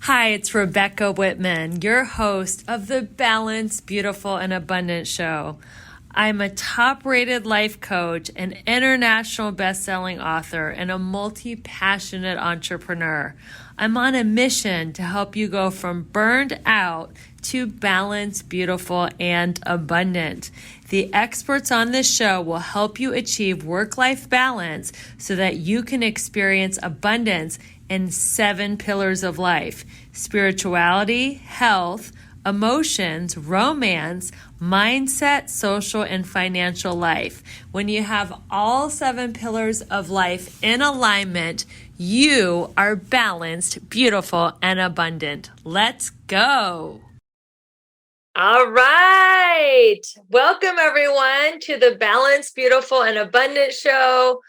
Hi, it's Rebecca Whitman, your host of the Balanced, Beautiful, and Abundant Show. I'm a top-rated life coach, an international best-selling author, and a multi-passionate entrepreneur. I'm on a mission to help you go from burned out to balanced, beautiful, and abundant. The experts on this show will help you achieve work-life balance so that you can experience abundance in 7 pillars of life: spirituality, health, emotions, romance, mindset, social, and financial life. When you have all 7 pillars of life in alignment, you are balanced, beautiful, and abundant. Let's go. All right. Welcome, everyone, to the Balanced, Beautiful, and Abundant Show.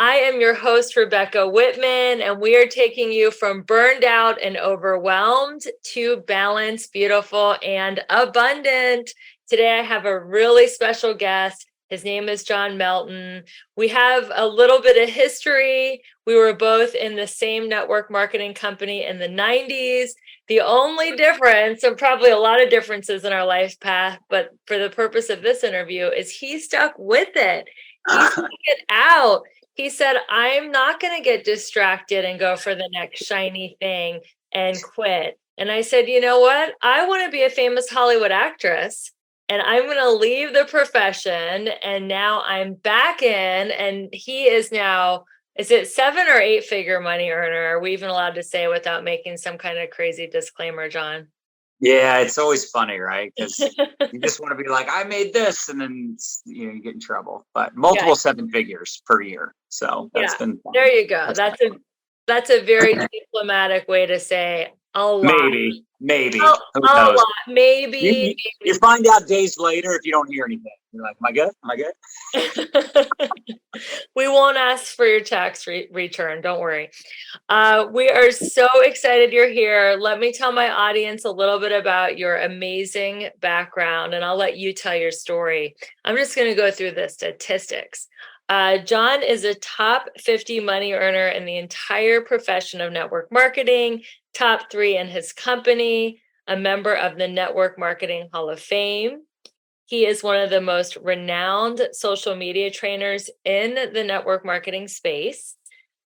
I am your host, Rebecca Whitman, and we are taking you from burned out and overwhelmed to balanced, beautiful, and abundant. Today, I have a really special guest. His name is John Melton. We have a little bit of history. We were both in the same network marketing company in the 90s. The only difference, and probably a lot of differences in our life path, but for the purpose of this interview, is he stuck with it. He stuck it out. He said, I'm not going to get distracted and go for the next shiny thing and quit. And I said, you know what? I want to be a famous Hollywood actress, and I'm going to leave the profession. And now I'm back in, and he is now, is it 7 or 8 figure money earner? Are we even allowed to say without making some kind of crazy disclaimer, John? Yeah, it's always funny, right? Because you just want to be like, I made this, and then you get in trouble. But multiple 7 figures per year, so that's been fun. There you go. That's a very diplomatic way to say a lot. Maybe. A lot. Maybe. You find out days later if you don't hear anything. You're like, am I good? We won't ask for your tax return. Don't worry. We are so excited you're here. Let me tell my audience a little bit about your amazing background, and I'll let you tell your story. I'm just going to go through the statistics. John is a top 50 money earner in the entire profession of network marketing, top 3 in his company, a member of the Network Marketing Hall of Fame. He is one of the most renowned social media trainers in the network marketing space.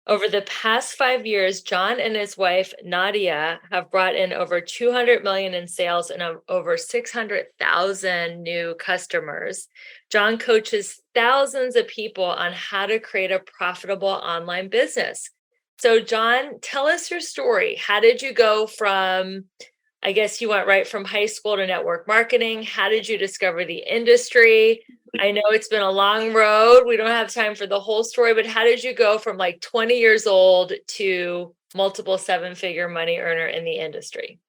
Over the past 5 years, John and his wife, Nadya, have brought in over 200 million in sales and over 600,000 new customers. John coaches thousands of people on how to create a profitable online business. So, John, tell us your story. How did you go from, I guess you went right from high school to network marketing? How did you discover the industry? I know it's been a long road. We don't have time for the whole story, but how did you go from like 20 years old to multiple 7-figure money earner in the industry?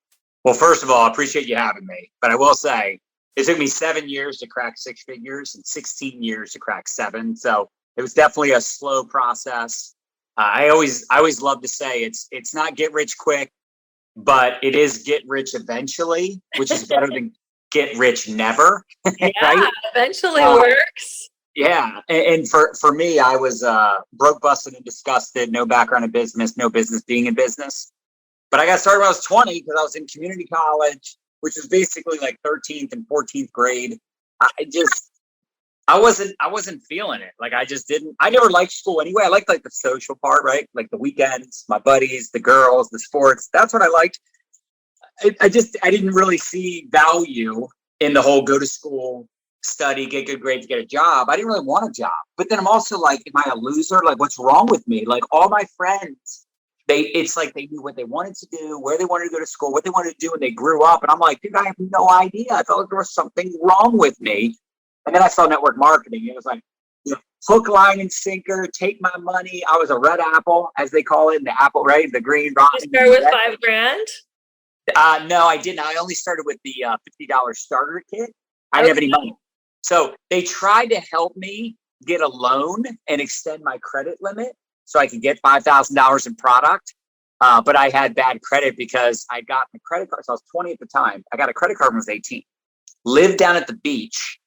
Well, first of all, I appreciate you having me. But I will say, it took me 7 years to crack 6 figures and 16 years to crack 7. So it was definitely a slow process. I always love to say it's not get rich quick, but it is get rich eventually, which is better than get rich never. Yeah, right? Eventually works. Yeah. And for me, I was broke, busted, and disgusted. No background in business, no business being in business. But I got started when I was 20 because I was in community college, which is basically like 13th and 14th grade. I wasn't feeling it. Like I never liked school anyway. I liked like the social part, right? Like the weekends, my buddies, the girls, the sports. That's what I liked. I didn't really see value in the whole go to school, study, get good grades, get a job. I didn't really want a job. But then I'm also like, am I a loser? Like, what's wrong with me? Like all my friends, it's like they knew what they wanted to do, where they wanted to go to school, what they wanted to do when they grew up. And I'm like, dude, I have no idea. I felt like there was something wrong with me. And then I saw network marketing. It was like, hook, line, and sinker, take my money. I was a red apple, as they call it, the apple, right? The green rock. Did you start with $5,000? No, I didn't. I only started with the $50 starter kit. I didn't have any money. So they tried to help me get a loan and extend my credit limit so I could get $5,000 in product. But I had bad credit because I got my credit card. So I was 20 at the time. I got a credit card when I was 18. Lived down at the beach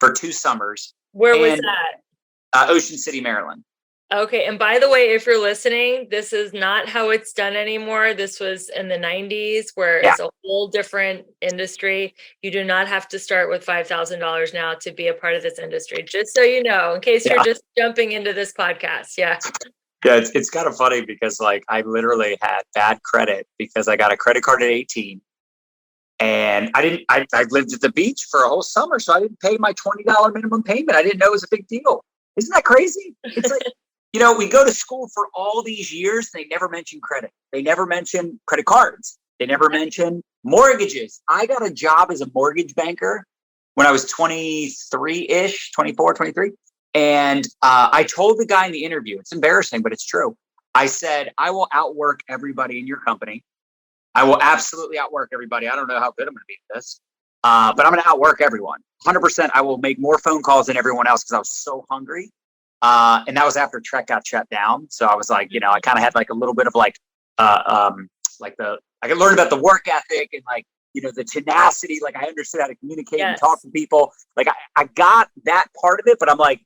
for 2 summers. Where was that? Ocean City, Maryland. Okay. And by the way, if you're listening, this is not how it's done anymore. This was in the 90s where Yeah. it's a whole different industry. You do not have to start with $5,000 now to be a part of this industry, just so you know, in case you're Yeah. just jumping into this podcast. Yeah. Yeah. It's kind of funny because like I literally had bad credit because I got a credit card at 18 and I lived at the beach for a whole summer. So I didn't pay my $20 minimum payment. I didn't know it was a big deal. Isn't that crazy? It's like, we go to school for all these years. They never mention credit. They never mention credit cards. They never mention mortgages. I got a job as a mortgage banker when I was 23-ish, 24, 23. And I told the guy in the interview, it's embarrassing, but it's true. I said, I will outwork everybody in your company. I will absolutely outwork everybody. I don't know how good I'm going to be at this, but I'm going to outwork everyone. 100%. I will make more phone calls than everyone else because I was so hungry. And that was after Trek got shut down. So I was like, I kind of had like a little bit of I could learn about the work ethic and like, the tenacity. Like I understood how to communicate and talk to people. Like I got that part of it, but I'm like,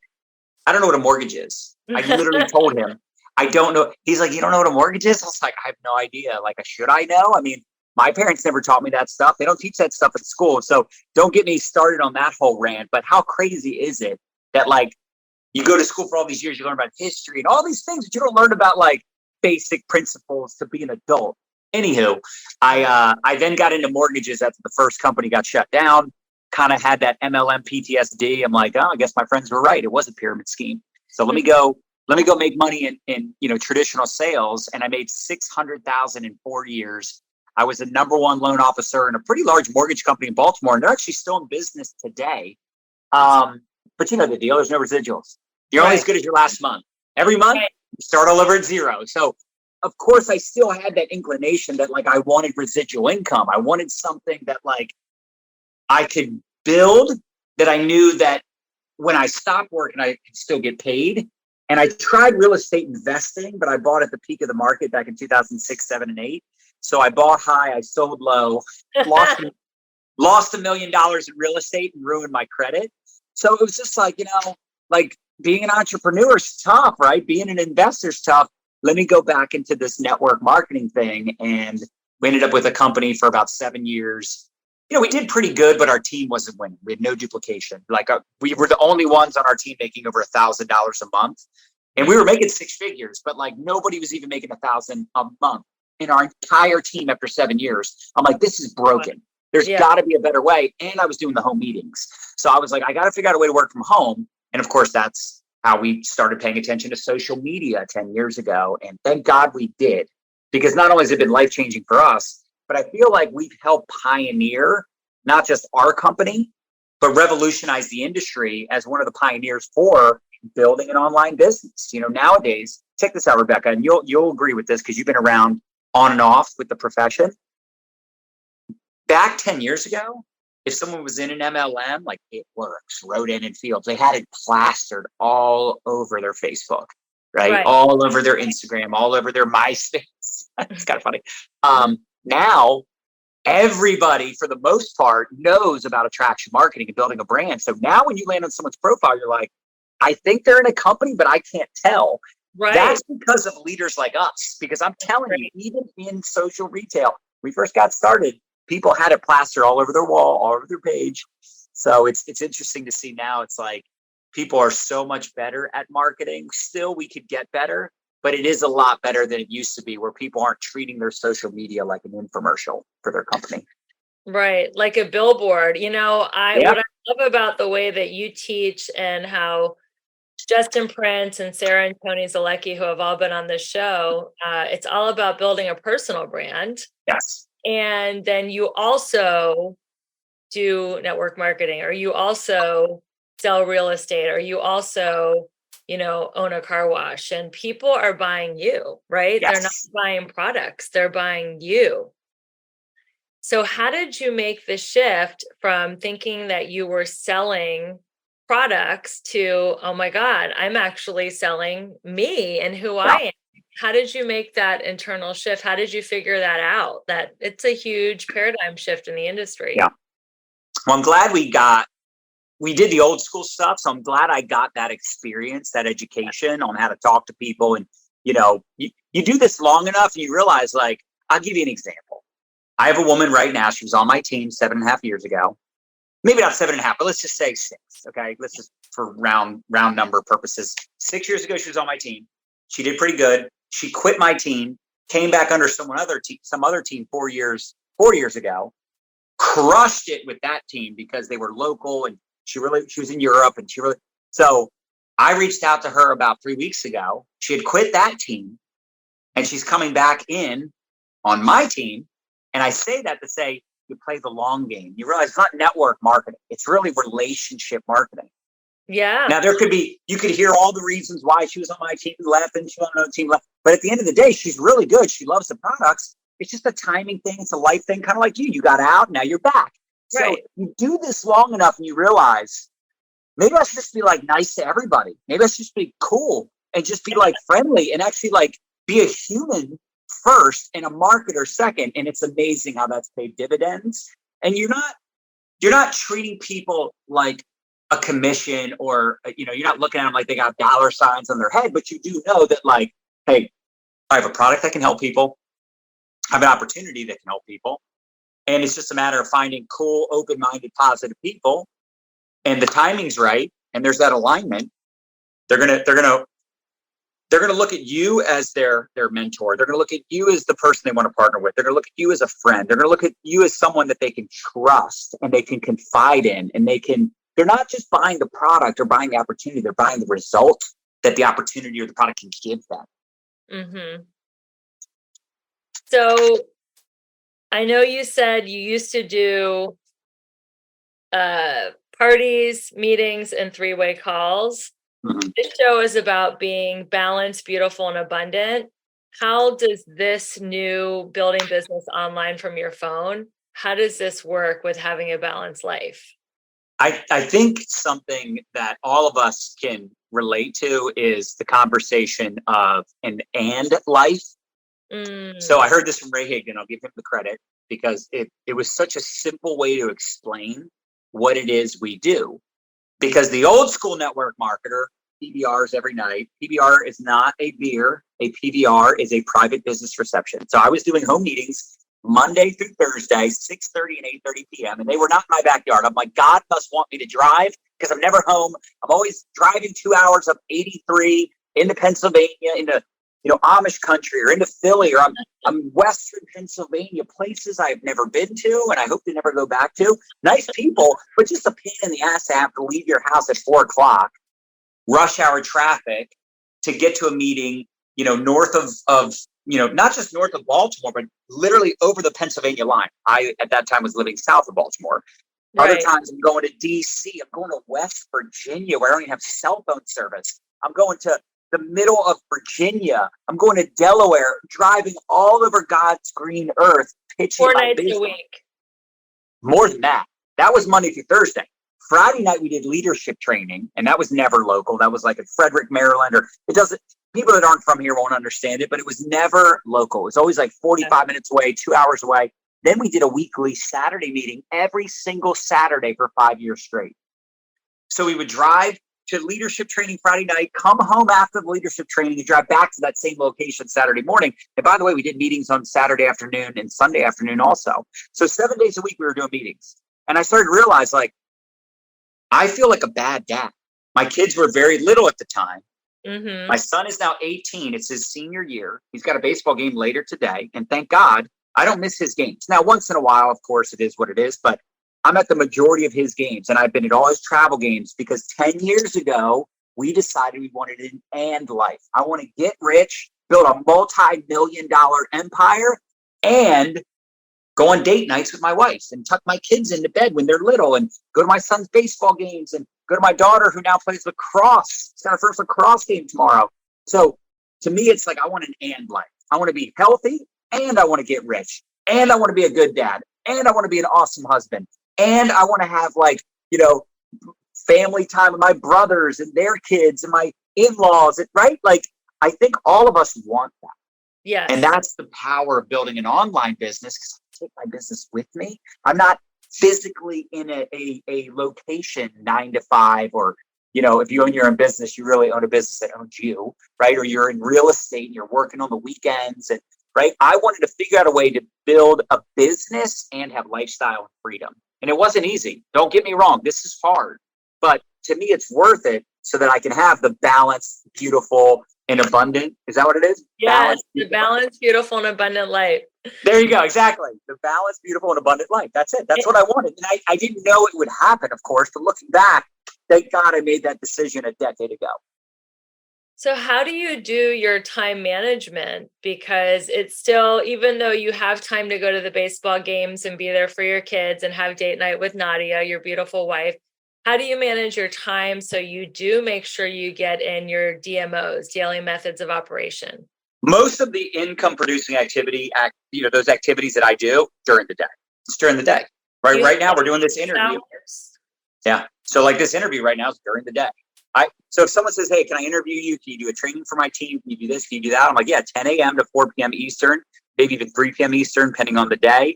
I don't know what a mortgage is. I literally told him, I don't know. He's like, you don't know what a mortgage is? I was like, I have no idea. Like, should I know? I mean, my parents never taught me that stuff. They don't teach that stuff at school. So don't get me started on that whole rant. But how crazy is it that like you go to school for all these years, you learn about history and all these things, but you don't learn about like basic principles to be an adult. Anywho, I then got into mortgages after the first company got shut down. Kind of had that MLM PTSD. I'm like, oh, I guess my friends were right. It was a pyramid scheme. So let me go make money in traditional sales. And I made $600,000 in 4 years. I was the number one loan officer in a pretty large mortgage company in Baltimore, and they're actually still in business today. But you know the deal, there's no residuals. You're only as good as your last month. Every month, you start all over at zero. So of course I still had that inclination that like I wanted residual income. I wanted something that like I could build, that I knew that when I stopped working, I could still get paid. And I tried real estate investing, but I bought at the peak of the market back in 2006, 7, and 8. So I bought high, I sold low, lost $1 million in real estate and ruined my credit. So it was just like, like being an entrepreneur is tough, right? Being an investor is tough. Let me go back into this network marketing thing. And we ended up with a company for about 7 years. We did pretty good, but our team wasn't winning. We had no duplication. Like we were the only ones on our team making over $1,000 a month. And we were making 6 figures, but like nobody was even making $1,000 a month in our entire team after 7 years. I'm like, this is broken. There's got to be a better way. And I was doing the home meetings. So I was like, I got to figure out a way to work from home. And of course, that's how we started paying attention to social media 10 years ago. And thank God we did, because not only has it been life-changing for us, but I feel like we've helped pioneer not just our company, but revolutionize the industry as one of the pioneers for building an online business. Nowadays, check this out, Rebecca, and you'll agree with this because you've been around on and off with the profession. Back 10 years ago, if someone was in an MLM, like It Works, Road End and Fields, they had it plastered all over their Facebook, right? All over their Instagram, all over their MySpace. It's kind of funny. Now, everybody, for the most part, knows about attraction marketing and building a brand. So now when you land on someone's profile, you're like, I think they're in a company, but I can't tell. Right. That's because of leaders like us, because I'm telling you, even in social retail, we first got started, people had it plastered all over their wall, all over their page. So it's interesting to see now. It's like people are so much better at marketing. Still, we could get better, but it is a lot better than it used to be, where people aren't treating their social media like an infomercial for their company. Right. Like a billboard. What I love about the way that you teach and how Justin Prince and Sarah and Tony Zalecki, who have all been on this show, it's all about building a personal brand. Yes. And then you also do network marketing, or you also sell real estate, or you also, own a car wash, and people are buying you, right? Yes. They're not buying products, they're buying you. So how did you make the shift from thinking that you were selling products to, oh my God, I'm actually selling me and who I am? How did you make that internal shift? How did you figure that out? That it's a huge paradigm shift in the industry. Yeah. Well, I'm glad we got we did the old school stuff. So I'm glad I got that experience, that education on how to talk to people. And, you do this long enough and you realize, like, I'll give you an example. I have a woman right now. She was on my team 7.5 years ago. Maybe not 7.5, but let's just say 6. Okay. Let's just, for round number purposes, 6 years ago, she was on my team. She did pretty good. She quit my team, came back under some other team 4 years ago, crushed it with that team because they were local and she was in Europe and so I reached out to her about 3 weeks ago. She had quit that team and she's coming back in on my team. And I say that to say, you play the long game. You realize it's not network marketing. It's really relationship marketing. Yeah. Now you could hear all the reasons why she was on my team, left, and she was on another team, left. But at the end of the day, she's really good. She loves the products. It's just a timing thing. It's a life thing, kind of like you. You got out, now you're back. So you do this long enough and you realize, maybe I should just be like nice to everybody. Maybe I should just be cool and just be like friendly and actually like be a human first and a marketer second. And it's amazing how that's paid dividends. And you're not treating people like a commission or, you're not looking at them like they got dollar signs on their head, but you do know that, like, hey, I have a product that can help people. I have an opportunity that can help people. And it's just a matter of finding cool, open-minded, positive people. And the timing's right. And there's that alignment. They're going to look at you as their mentor. They're going to look at you as the person they want to partner with. They're going to look at you as a friend. They're going to look at you as someone that they can trust and they can confide in. And they're not just buying the product or buying the opportunity. They're buying the result that the opportunity or the product can give them. Mm-hmm. So I know you said you used to do parties, meetings, and 3-way calls. Mm-hmm. This show is about being balanced, beautiful, and abundant. How does this new building business online from your phone, how does this work with having a balanced life? I think something that all of us can relate to is the conversation of an and life. So I heard this from Ray Higdon. I'll give him the credit because it was such a simple way to explain what it is we do. Because the old school network marketer, PBRs every night. PBR is not a beer. A PBR is a private business reception. So I was doing home meetings Monday through Thursday, 6:30 and 8:30 p.m. And they were not in my backyard. I'm like, God must want me to drive because I'm never home. I'm always driving 2 hours up 83 into Pennsylvania, into Amish country or into Philly, or I'm Western Pennsylvania, places I've never been to and I hope to never go back to. Nice people, but just a pain in the ass to have to leave your house at 4:00, rush hour traffic to get to a meeting, north of not just north of Baltimore, but literally over the Pennsylvania line. I, at that time, was living south of Baltimore. Right. Other times I'm going to DC. I'm going to West Virginia where I don't even have cell phone service. I'm going to the middle of Virginia. I'm going to Delaware, driving all over God's green earth, pitching 4 nights a week. More than that. That was Monday through Thursday. Friday night, we did leadership training, and that was never local. That was like in Frederick, Maryland, or people that aren't from here won't understand it, but it was never local. It was always like 45 minutes away, 2 hours away. Then we did a weekly Saturday meeting every single Saturday for 5 years straight. So we would drive to leadership training Friday night, come home after the leadership training and drive back to that same location Saturday morning. And by the way, we did meetings on Saturday afternoon and Sunday afternoon also. So 7 days a week, we were doing meetings. And I started to realize, like, I feel like a bad dad. My kids were very little at the time. Mm-hmm. My son is now 18. It's his senior year. He's got a baseball game later today. And thank God I don't miss his games. Now, once in a while, of course, it is what it is. But I'm at the majority of his games. And I've been at all his travel games because 10 years ago, we decided we wanted an and life. I want to get rich, build a multi-million-dollar empire, and go on date nights with my wife and tuck my kids into bed when they're little and go to my son's baseball games and go to my daughter who now plays lacrosse. She's got her first lacrosse game tomorrow. So to me, it's like I want an and life. I want to be healthy and I want to get rich and I want to be a good dad and I want to be an awesome husband and I want to have family time with my brothers and their kids and my in-laws, right? Like I think all of us want that. Yes. And that's the power of building an online business because I take my business with me. I'm not physically in a location 9 to 5, or, if you own your own business, you really own a business that owns you, right? Or you're in real estate and you're working on the weekends, and right. I wanted to figure out a way to build a business and have lifestyle and freedom. And it wasn't easy. Don't get me wrong. This is hard, but to me, it's worth it so that I can have the balanced, beautiful, and abundant. Is that what it is? Yes, the balanced, beautiful, and abundant life. There you go. Exactly. The balanced, beautiful, and abundant life. That's it. That's what I wanted. And I didn't know it would happen, of course, but looking back, thank God I made that decision a decade ago. So how do you do your time management? Because it's still, even though you have time to go to the baseball games and be there for your kids and have date night with Nadya, your beautiful wife, how do you manage your time so you do make sure you get in your DMOs, daily methods of operation? Most of the income producing activity, those activities that I do during the day. It's during the day. Right now, we're doing this interview. Hours. Yeah. So like this interview right now is during the day. So if someone says, hey, can I interview you? Can you do a training for my team? Can you do this? Can you do that? I'm like, yeah, 10 a.m. to 4 p.m. Eastern, maybe even 3 p.m. Eastern, depending on the day,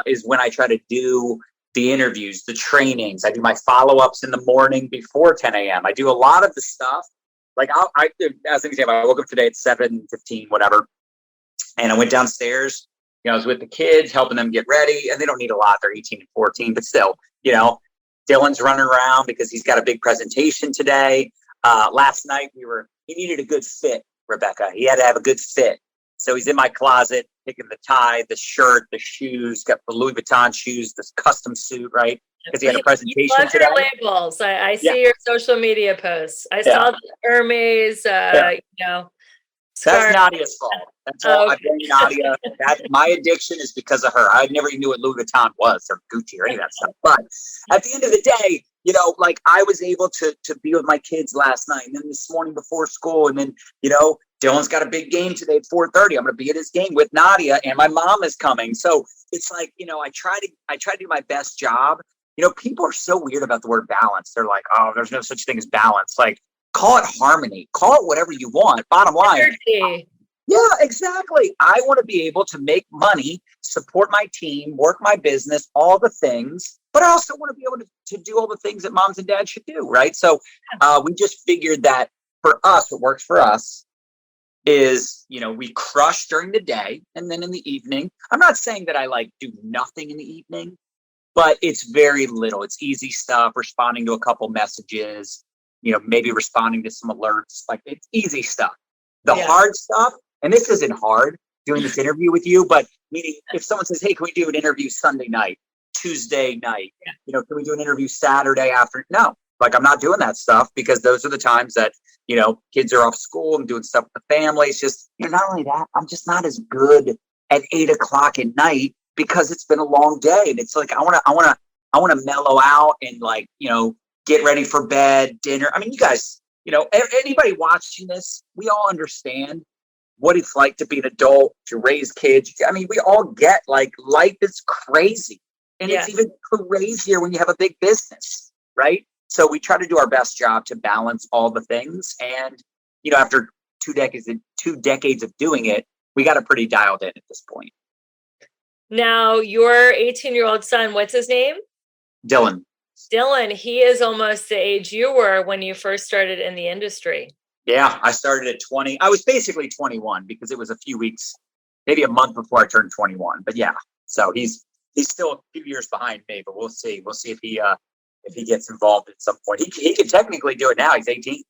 is when I try to do the interviews, the trainings. I do my follow-ups in the morning before 10 a.m. I do a lot of the stuff. Like as an example, I woke up today at 7:15, whatever. And I went downstairs, I was with the kids, helping them get ready. And they don't need a lot. They're 18 and 14, but still, Dylan's running around because he's got a big presentation today. Last night he needed a good fit, Rebecca. He had to have a good fit. So he's in my closet, picking the tie, the shirt, the shoes, got the Louis Vuitton shoes, this custom suit, right? Because he had a presentation love today. Your labels. I see your social media posts. I saw the Hermes, That's Nadia's fault. That's all. I blame Nadya. My addiction is because of her. I never even knew what Louis Vuitton was or Gucci or any of that stuff. But at the end of the day, I was able to be with my kids last night and then this morning before school. And then, Dylan's got a big game today at 4:30. I'm going to be at his game with Nadya, and my mom is coming. So it's like, I try to do my best job. People are so weird about the word balance. They're like, oh, there's no such thing as balance. Like, call it harmony. Call it whatever you want. Bottom line. Energy. Yeah, exactly. I want to be able to make money, support my team, work my business, all the things. But I also want to be able to do all the things that moms and dads should do, right? So we just figured that for us, what works for us is, we crush during the day. And then in the evening, I'm not saying that I do nothing in the evening, but it's very little. It's easy stuff, responding to a couple messages, maybe responding to some alerts. Like, it's easy stuff. The hard stuff, and this isn't hard doing this interview with you, but meaning if someone says, hey, can we do an interview Sunday night, Tuesday night, can we do an interview Saturday after? No, I'm not doing that stuff because those are the times that, kids are off school and doing stuff with the family. It's just, not only that, I'm just not as good at 8 o'clock at night because it's been a long day. And it's like, I want to mellow out and get ready for bed, dinner. I mean, you guys, anybody watching this, we all understand what it's like to be an adult, to raise kids. I mean, we all get life is crazy. And it's even crazier when you have a big business, right? So we try to do our best job to balance all the things. And, after two decades of doing it, we got it pretty dialed in at this point. Now, your 18-year-old son, what's his name? Dylan, he is almost the age you were when you first started in the industry. Yeah, I started at 20. I was basically 21 because it was a few weeks, maybe a month before I turned 21. But yeah, so he's still a few years behind me, but we'll see. We'll see if he gets involved at some point. He can technically do it now. He's 18.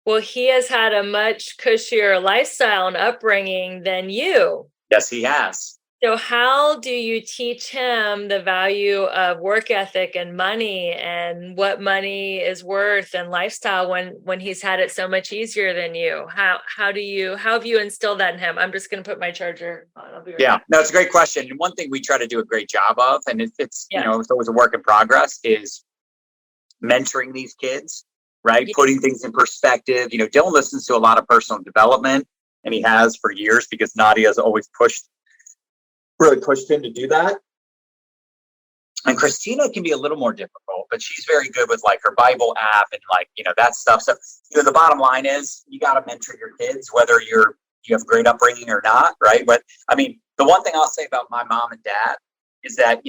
Well, he has had a much cushier lifestyle and upbringing than you. Yes, he has. So how do you teach him the value of work ethic and money and what money is worth and lifestyle when he's had it so much easier than you? How have you instilled that in him? I'm just going to put my charger on. I'll be right back. No, it's a great question. And one thing we try to do a great job of, and it's always a work in progress, is mentoring these kids, right? Yeah. Putting things in perspective. Dylan listens to a lot of personal development, and he has for years because Nadya has always really pushed him to do that. And Christina can be a little more difficult, but she's very good with her Bible app and that stuff. So, the bottom line is you got to mentor your kids, whether you have great upbringing or not. Right. But I mean, the one thing I'll say about my mom and dad is that,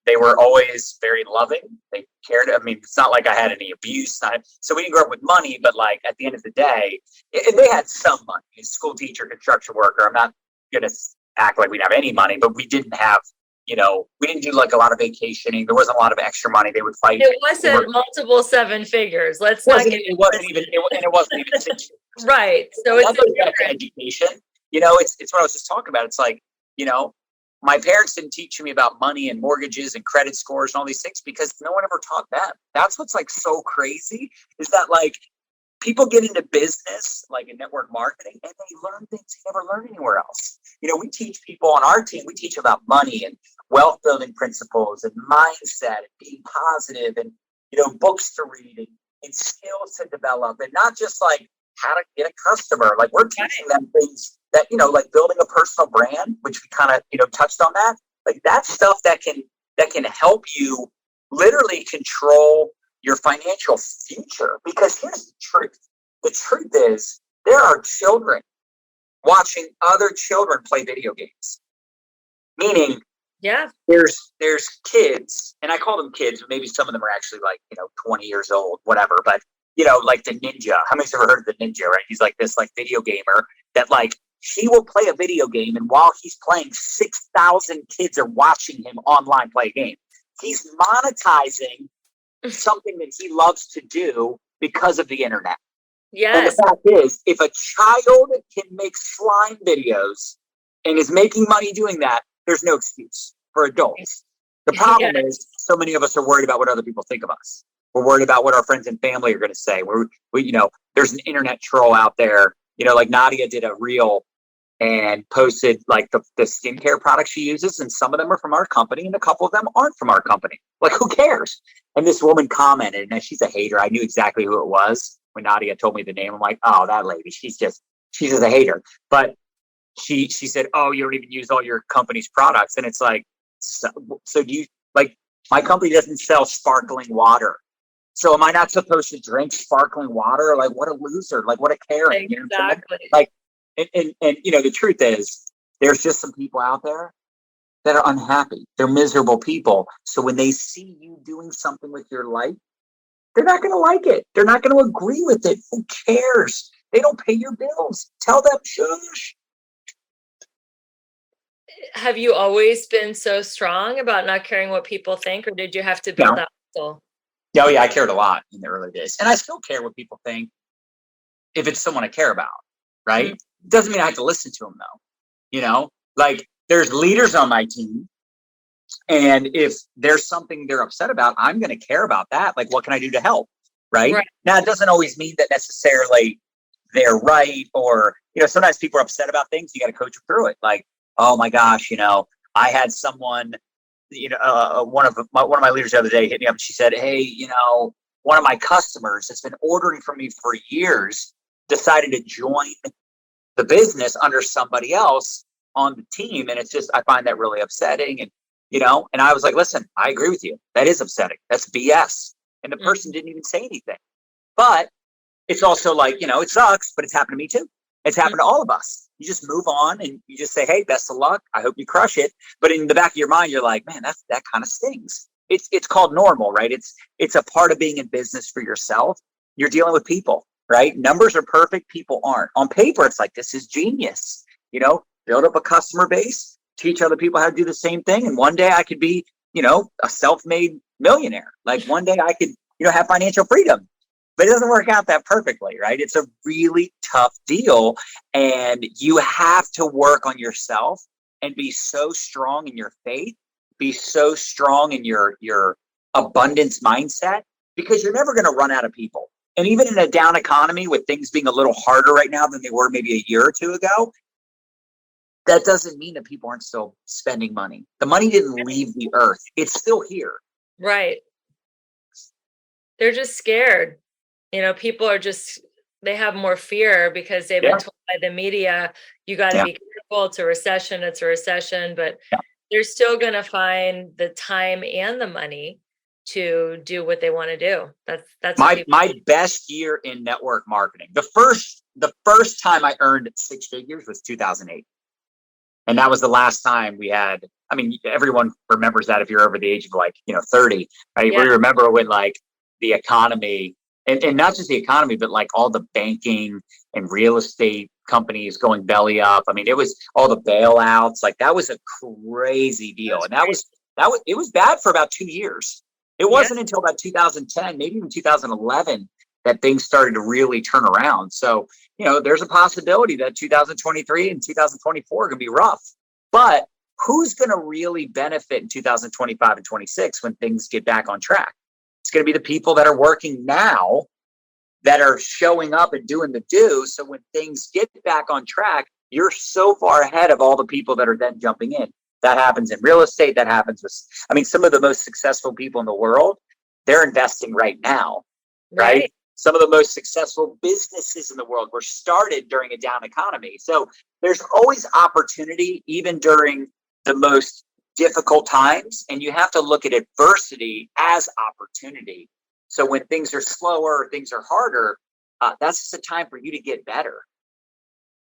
they were always very loving. They cared. I mean, it's not like I had any abuse. So we didn't grow up with money, but like at the end of the day, and they had some money. A school teacher, construction worker. I'm not going to act like we didn't have any money, but we didn't have, we didn't do like a lot of vacationing. There wasn't a lot of extra money. They would fight. It wasn't multiple seven figures. Let's not get it wasn't even 6 figures. Right. So it's education. It's what I was just talking about. It's like, my parents didn't teach me about money and mortgages and credit scores and all these things because no one ever taught them. That's what's like so crazy is that like people get into business, like in network marketing, and they learn things they never learn anywhere else. We teach people on our team, we teach about money and wealth building principles and mindset and being positive and, books to read and skills to develop and not just like how to get a customer. Like we're teaching them things that, like building a personal brand, which we kind of, touched on that. Like that's stuff that can help you literally control your financial future. Because here's the truth. The truth is there are children watching other children play video games. Meaning, there's kids, and I call them kids, but maybe some of them are actually like, 20 years old, whatever. But, like the ninja. How many's ever heard of the ninja, right? He's like this like video gamer that like he will play a video game, and while he's playing, 6,000 kids are watching him online play a game. He's monetizing something that he loves to do because of the internet. Yes. And the fact is, if a child can make slime videos and is making money doing that, there's no excuse for adults. The problem is so many of us are worried about what other people think of us. We're worried about what our friends and family are going to say. There's an internet troll out there, like Nadya did a reel and posted like the skincare products she uses. And some of them are from our company and a couple of them aren't from our company. Like, who cares? And this woman commented, and she's a hater. I knew exactly who it was when Nadya told me the name. I'm like, oh, that lady, she's just a hater. But she said, oh, you don't even use all your company's products. And it's like, so do you, like, my company doesn't sell sparkling water. So am I not supposed to drink sparkling water? Like, what a loser. Like, what a Karen. Exactly. Like, and the truth is, there's just some people out there that are unhappy. They're miserable people. So when they see you doing something with your life, they're not going to like it. They're not going to agree with it. Who cares? They don't pay your bills. Tell them, shush. Have you always been so strong about not caring what people think, or did you have to build that muscle? Oh, yeah, I cared a lot in the early days. And I still care what people think if it's someone I care about, right? Mm-hmm. Doesn't mean I have to listen to them, though. Like there's leaders on my team. And if there's something they're upset about, I'm going to care about that. Like, what can I do to help? Right? Now, it doesn't always mean that necessarily they're right. Or, sometimes people are upset about things. You got to coach them through it. Like, oh, my gosh, I had someone one of my leaders the other day hit me up and she said, hey, one of my customers that's been ordering from me for years decided to join the business under somebody else on the team. And it's just, I find that really upsetting. And, and I was like, listen, I agree with you. That is upsetting. That's BS. And the person didn't even say anything. But it's also like, it sucks, but it's happened to me too. It's happened to all of us. You just move on and you just say, hey, best of luck. I hope you crush it. But in the back of your mind, you're like, man, that kind of stings. It's called normal, right? It's a part of being in business for yourself. You're dealing with people, right? Numbers are perfect. People aren't. On paper, it's like, this is genius. Build up a customer base, teach other people how to do the same thing. And one day I could be, a self-made millionaire. Like one day I could, have financial freedom. But it doesn't work out that perfectly, right? It's a really tough deal. And you have to work on yourself and be so strong in your faith, be so strong in your abundance mindset, because you're never going to run out of people. And even in a down economy with things being a little harder right now than they were maybe a year or two ago, that doesn't mean that people aren't still spending money. The money didn't leave the earth. It's still here. Right. They're just scared. People are they have more fear because they've been told by the media, you got to be careful. It's a recession. But they're still going to find the time and the money to do what they want to do. That's my best year in network marketing. The first time I earned 6 figures was 2008. And that was the last time we had I mean, everyone remembers that if you're over the age of like, 30, right? Yeah. We remember when like the economy and not just the economy, but like all the banking and real estate companies going belly up. I mean, it was all the bailouts. Like that was a crazy deal. And it was bad for about 2 years. It wasn't until about 2010, maybe even 2011, that things started to really turn around. So, there's a possibility that 2023 and 2024 are going to be rough. But who's going to really benefit in 2025 and 26 when things get back on track? It's going to be the people that are working now that are showing up and doing the do. So when things get back on track, you're so far ahead of all the people that are then jumping in. That happens in real estate. That happens with, some of the most successful people in the world, they're investing right now, right? Some of the most successful businesses in the world were started during a down economy. So there's always opportunity, even during the most difficult times. And you have to look at adversity as opportunity. So when things are slower, things are harder, that's just a time for you to get better.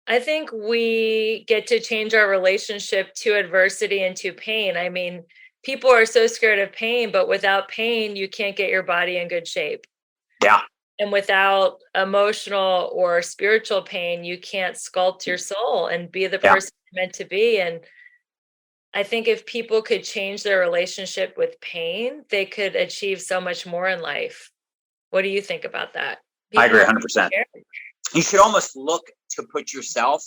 I think we get to change our relationship to adversity and to pain. I mean, people are so scared of pain, but without pain, you can't get your body in good shape. Yeah. And without emotional or spiritual pain, you can't sculpt your soul and be the person you're meant to be. And I think if people could change their relationship with pain, they could achieve so much more in life. What do you think about that? I agree 100%. You should almost look to put yourself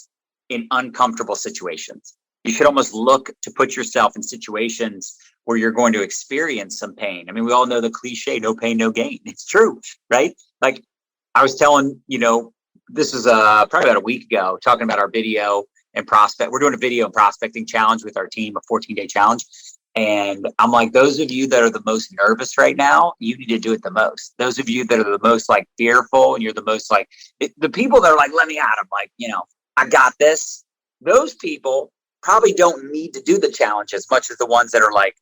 in uncomfortable situations. You should almost look to put yourself in situations where you're going to experience some pain. I mean, we all know the cliche, no pain, no gain. It's true, right? Like I was telling, this is probably about a week ago, talking about our video and prospect. We're doing a video and prospecting challenge with our team, a 14-day challenge. And I'm like, those of you that are the most nervous right now, you need to do it the most. Those of you that are the most like fearful and you're the most like the people that are like, let me at them, like, I got this. Those people probably don't need to do the challenge as much as the ones that are like,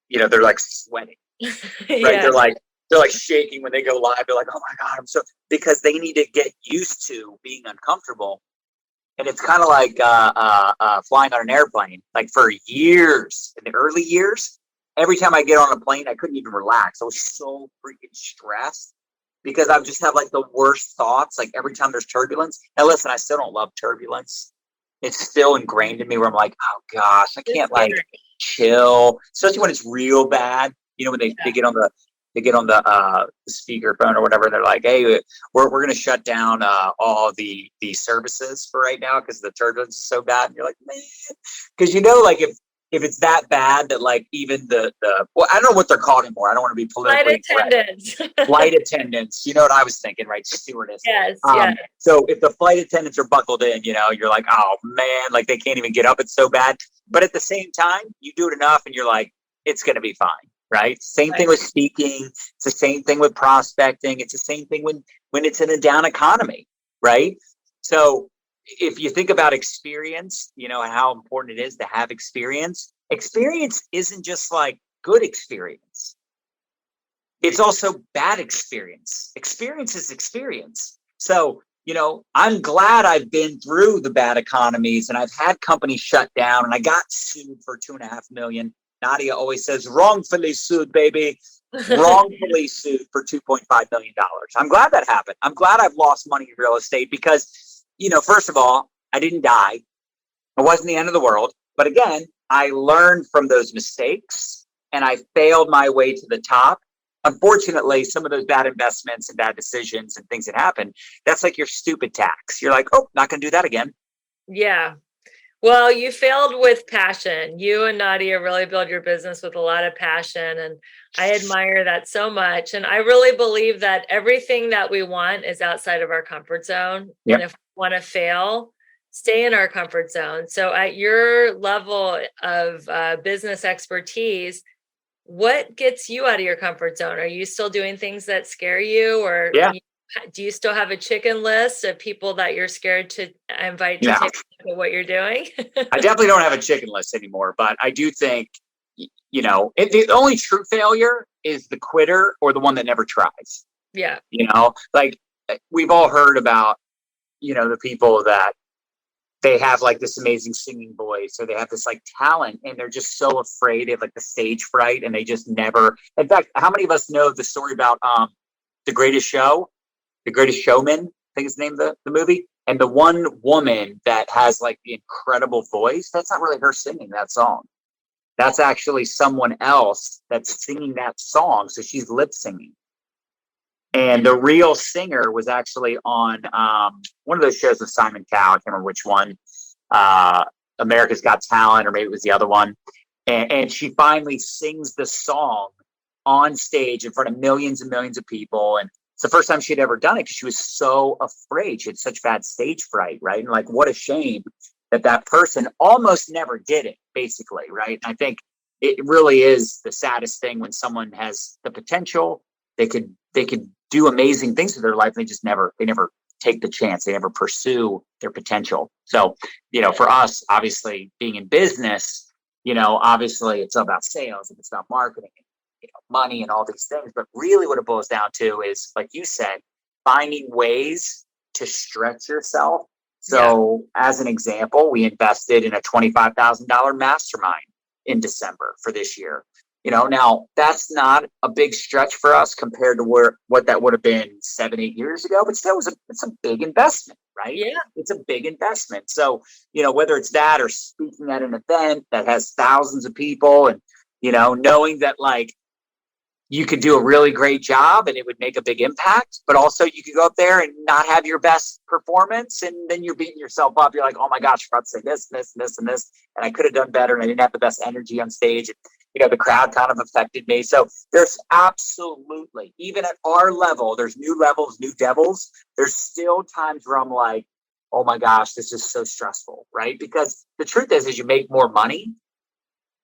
they're like sweating, right? They're like shaking when they go live. They're like, oh my God, because they need to get used to being uncomfortable. And it's kind of like flying on an airplane. Like for years, in the early years, every time I get on a plane, I couldn't even relax. I was so freaking stressed because I just have like the worst thoughts. Like every time there's turbulence. Now, listen, I still don't love turbulence. It's still ingrained in me where I'm like, oh gosh, I can't like chill, especially when it's real bad. When they get on the speakerphone or whatever, and they're like, hey, we're going to shut down all the services for right now because the turbulence is so bad. And you're like, man, because like if it's that bad that like even the well, I don't know what they're called anymore. I don't want to be politically flight attendants. Flight attendants. You know what I was thinking, right? Stewardess. Yes. So if the flight attendants are buckled in, you're like, oh man, like they can't even get up. It's so bad. But at the same time, you do it enough and you're like, it's going to be fine. Right. Same thing with speaking. It's the same thing with prospecting. It's the same thing when it's in a down economy. Right. So if you think about experience, and how important it is to have experience. Experience isn't just like good experience. It's also bad experience. Experience is experience. So, I'm glad I've been through the bad economies and I've had companies shut down and I got sued for $2.5 million. Nadya always says, wrongfully sued, baby. Wrongfully sued for $2.5 million. I'm glad that happened. I'm glad I've lost money in real estate because, first of all, I didn't die. It wasn't the end of the world. But again, I learned from those mistakes and I failed my way to the top. Unfortunately, some of those bad investments and bad decisions and things that happen, that's like your stupid tax. You're like, oh, not going to do that again. Yeah. Well, you failed with passion. You and Nadya really build your business with a lot of passion. And I admire that so much. And I really believe that everything that we want is outside of our comfort zone. Yep. And if we want to fail, stay in our comfort zone. So at your level of business expertise, what gets you out of your comfort zone? Are you still doing things that scare you? Or do you still have a chicken list of people that you're scared to invite to take a look at what you're doing? I definitely don't have a chicken list anymore, but I do think, the only true failure is the quitter or the one that never tries. Yeah. Like we've all heard about, the people that they have like this amazing singing voice, or they have this like talent, and they're just so afraid of like the stage fright, and they just never. In fact, how many of us know the story about the Greatest Show, the Greatest Showman? I think is the name of the movie. And the one woman that has like the incredible voice, that's not really her singing that song. That's actually someone else that's singing that song. So she's lip singing. And the real singer was actually on one of those shows with Simon Cowell. I can't remember which one. America's Got Talent, or maybe it was the other one. And she finally sings the song on stage in front of millions and millions of people. And it's the first time she'd ever done it because she was so afraid. She had such bad stage fright, right? And like, what a shame that person almost never did it, basically, right? And I think it really is the saddest thing when someone has the potential. They could do amazing things with their life, and they never take the chance. They never pursue their potential. So, for us, obviously being in business, obviously it's all about sales and it's about marketing and money and all these things. But really what it boils down to is, like you said, finding ways to stretch yourself. So as an example, we invested in a $25,000 mastermind in December for this year. Now that's not a big stretch for us compared to what that would have been 7-8 years ago, but still it's a big investment, right? Yeah. It's a big investment. So, whether it's that or speaking at an event that has thousands of people, and, knowing that like you could do a really great job and it would make a big impact, but also you could go up there and not have your best performance. And then you're beating yourself up. You're like, oh my gosh, I forgot to say this, this, and this, and this. And I could have done better. And I didn't have the best energy on stage. And, the crowd kind of affected me. So there's absolutely, even at our level, there's new levels, new devils. There's still times where I'm like, oh my gosh, this is so stressful, right? Because the truth is you make more money,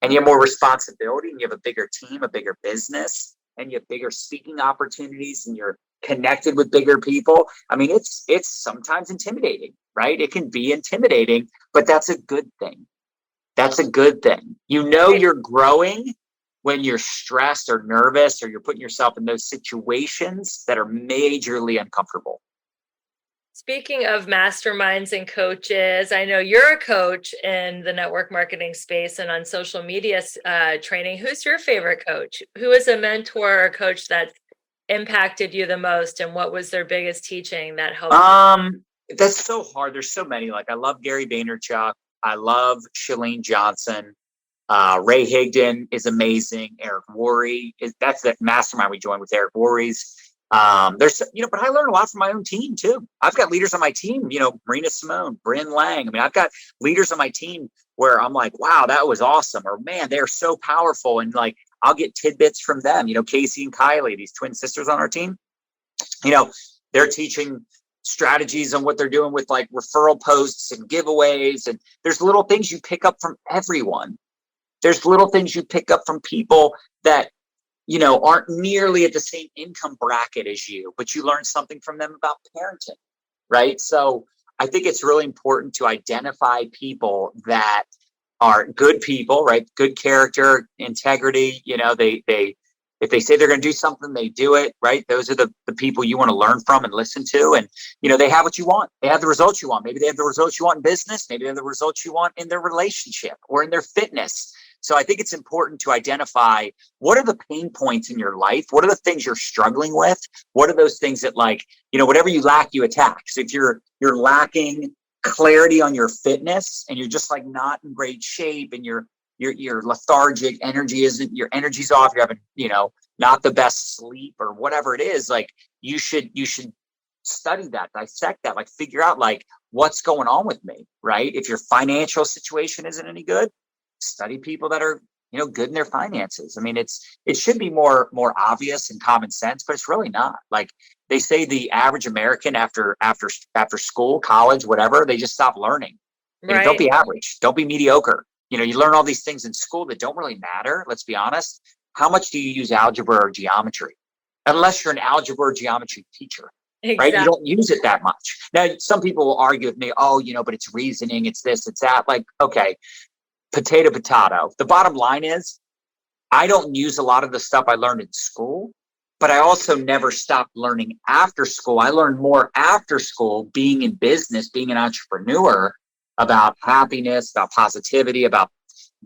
and you have more responsibility, and you have a bigger team, a bigger business, and you have bigger speaking opportunities, and you're connected with bigger people. I mean, it's sometimes intimidating, right? It can be intimidating, but that's a good thing. That's a good thing. You're growing when you're stressed or nervous, or you're putting yourself in those situations that are majorly uncomfortable. Speaking of masterminds and coaches, I know you're a coach in the network marketing space and on social media training. Who's your favorite coach? Who is a mentor or coach that impacted you the most, and what was their biggest teaching that helped you? That's so hard. There's so many. Like, I love Gary Vaynerchuk. I love Chalene Johnson. Ray Higdon is amazing. Eric Worre that's the mastermind we joined with Eric Worre's. There's, but I learned a lot from my own team too. I've got leaders on my team, Marina Simone, Bryn Lang. I mean, I've got leaders on my team where I'm like, wow, that was awesome. Or man, they're so powerful. And like, I'll get tidbits from them, Casey and Kylie, these twin sisters on our team, they're teaching strategies on what they're doing with like referral posts and giveaways. And there's little things you pick up from everyone. There's little things you pick up from people that, aren't nearly at the same income bracket as you, but you learn something from them about parenting, right? So I think it's really important to identify people that are good people, right? Good character, integrity. If they say they're going to do something, they do it, right? Those are the people you want to learn from and listen to. And, they have what you want. They have the results you want. Maybe they have the results you want in business. Maybe they have the results you want in their relationship or in their fitness. So I think it's important to identify what are the pain points in your life? What are the things you're struggling with? What are those things that like, whatever you lack, you attack. So if you're lacking clarity on your fitness and you're just like not in great shape and you're lethargic, your energy's off, you're having, not the best sleep or whatever it is, like you should study that, dissect that, like figure out like what's going on with me, right? If your financial situation isn't any good, study people that are, good in their finances. I mean, it should be more obvious and common sense, but it's really not. Like they say the average American after school, college, whatever, they just stop learning. Right. Don't be average. Don't be mediocre. You learn all these things in school that don't really matter. Let's be honest. How much do you use algebra or geometry? Unless you're an algebra or geometry teacher, exactly. Right? You don't use it that much. Now, some people will argue with me, oh, but it's reasoning, it's this, it's that. Like, okay, potato. The bottom line is I don't use a lot of the stuff I learned in school, but I also never stopped learning after school. I learned more after school, being in business, being an entrepreneur, about happiness, about positivity, about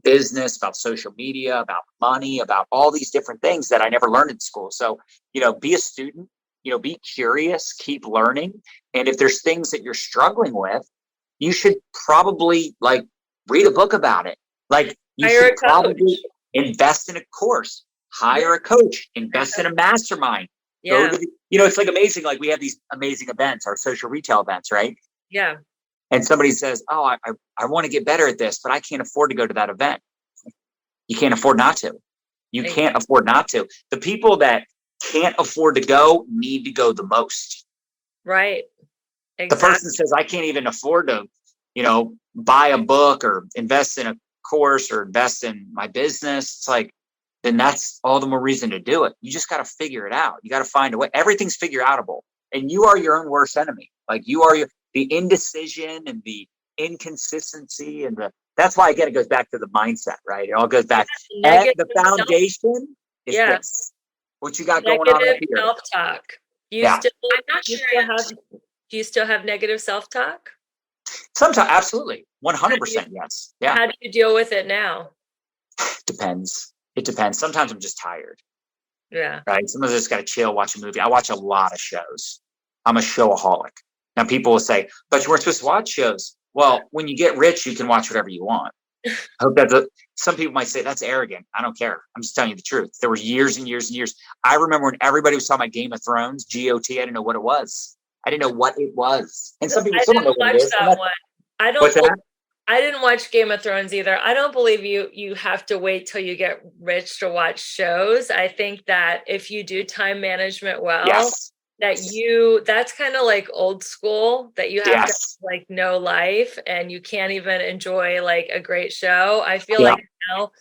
business, about social media, about money, about all these different things that I never learned in school. So, be a student, be curious, keep learning. And if there's things that you're struggling with, you should probably like read a book about it. Like you Hire should a probably coach. invest in a course, hire a coach, invest in a mastermind. Yeah. Go to it's like amazing. Like we have these amazing events, our social retail events, right? Yeah. And somebody says, oh, I want to get better at this, but I can't afford to go to that event. You can't afford not to. You can't afford not to. The people that can't afford to go need to go the most. Right. Exactly. The person says, I can't even afford to, buy a book or invest in a course or invest in my business. It's like, then that's all the more reason to do it. You just got to figure it out. You got to find a way. Everything's figure outable. And you are your own worst enemy. Like you are the indecision and the inconsistency and that's why again it goes back to the mindset, right? It all goes back. And the foundation is this. What you got going on up here. Self-talk. Do you still have negative self-talk? Sometimes, absolutely. 100% yes. Yeah. How do you deal with it now? Depends. It depends. Sometimes I'm just tired. Yeah. Right. Sometimes I just got to chill, watch a movie. I watch a lot of shows. I'm a showaholic. Now people will say, but you weren't supposed to watch shows. Well, when you get rich, you can watch whatever you want. I hope some people might say that's arrogant. I don't care. I'm just telling you the truth. There were years and years and years. I remember when everybody was talking about Game of Thrones, GOT. I didn't know what it was. And some people still don't know what it is. I didn't watch Game of Thrones either. I don't believe you have to wait till you get rich to watch shows. I think that if you do time management well, that's kind of like old school, that you have to like know life and you can't even enjoy like a great show. I feel like now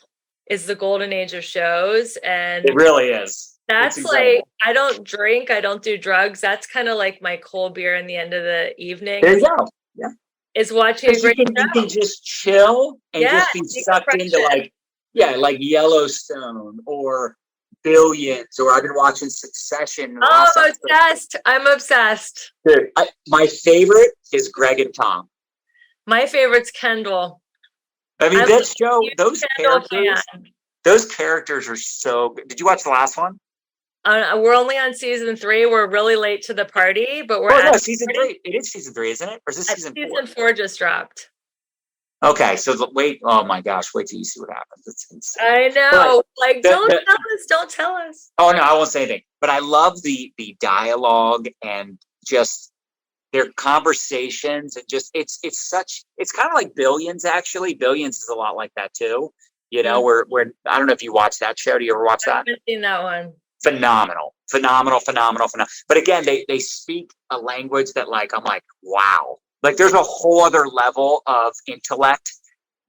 is the golden age of shows, and it really is. That's like, I don't drink, I don't do drugs. That's kind of like my cold beer in the end of the evening. There you go. Yeah. Is watching a great show. You can just chill and just be sucked into like Yellowstone or Billions, or I've been watching Succession. Oh, obsessed. I'm obsessed. Dude, my favorite is Greg and Tom. My favorite's Kendall. I mean, that show, those characters are so good. Did you watch the last one? We're only on season 3. We're really late to the party, but we're season 3. It is season 3, isn't it? Or is this season 4? Season 4 just dropped. Okay, so wait. Oh my gosh, wait till you see what happens. It's insane. I know. But don't tell us. Oh no, I won't say anything. But I love the dialogue and just their conversations, and just it's kind of like Billions. Actually, Billions is a lot like that too. Where I don't know if you watch that show. Do you ever watch that? I haven't seen that one. Phenomenal. But again, they speak a language that like I'm like, wow. Like there's a whole other level of intellect